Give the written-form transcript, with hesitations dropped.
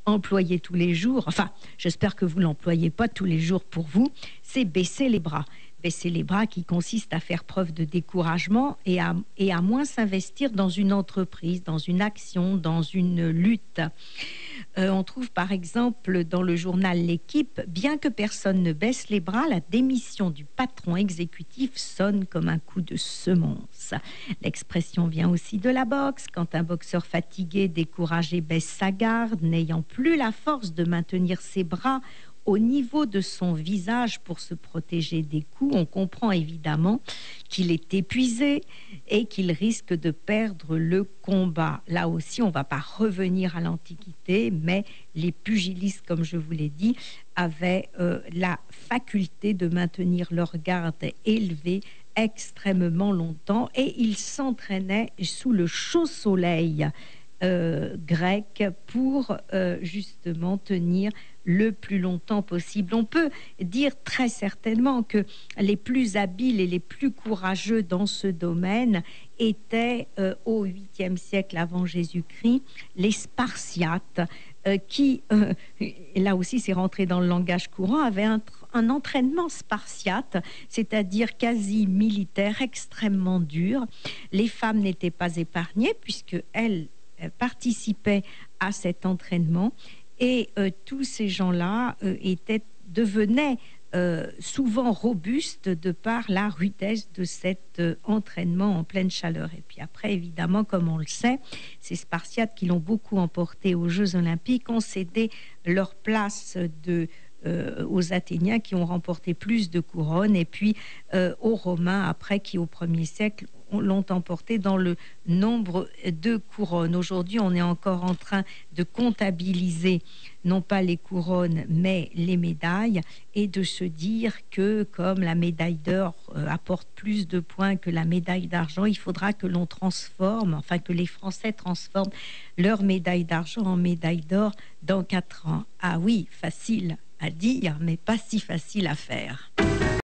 employer tous les jours, enfin, j'espère que vous l'employez pas tous les jours pour vous, c'est baisser les bras. Baisser les bras qui consiste à faire preuve de découragement et à moins s'investir dans une entreprise, dans une action, dans une lutte. On trouve par exemple dans le journal L'Équipe, bien que personne ne baisse les bras, la démission du patron exécutif sonne comme un coup de semonce. L'expression vient aussi de la boxe, quand un boxeur fatigué, découragé baisse sa garde, n'ayant plus la force de maintenir ses bras au niveau de son visage pour se protéger des coups, on comprend évidemment qu'il est épuisé et qu'il risque de perdre le combat. Là aussi, on ne va pas revenir à l'Antiquité, mais les pugilistes, comme je vous l'ai dit, avaient la faculté de maintenir leur garde élevée extrêmement longtemps et ils s'entraînaient sous le chaud soleil grec pour justement tenir le plus longtemps possible. On peut dire très certainement que les plus habiles et les plus courageux dans ce domaine étaient au 8e siècle avant Jésus-Christ les Spartiates qui, là aussi c'est rentré dans le langage courant, avaient un entraînement spartiate, c'est-à-dire quasi militaire, extrêmement dur. Les femmes n'étaient pas épargnées puisque elles participaient à cet entraînement et tous ces gens-là devenaient souvent robustes de par la rudesse de cet entraînement en pleine chaleur. Et puis après, évidemment, comme on le sait, ces Spartiates qui l'ont beaucoup emporté aux Jeux Olympiques ont cédé leur place aux Athéniens qui ont remporté plus de couronnes et puis aux Romains après qui au 1er siècle l'ont emporté dans le nombre de couronnes. Aujourd'hui, on est encore en train de comptabiliser non pas les couronnes mais les médailles et de se dire que comme la médaille d'or apporte plus de points que la médaille d'argent, il faudra que l'on transforme, enfin que les Français transforment leur médaille d'argent en médaille d'or dans 4 ans. Ah oui, facile à dire, mais pas si facile à faire.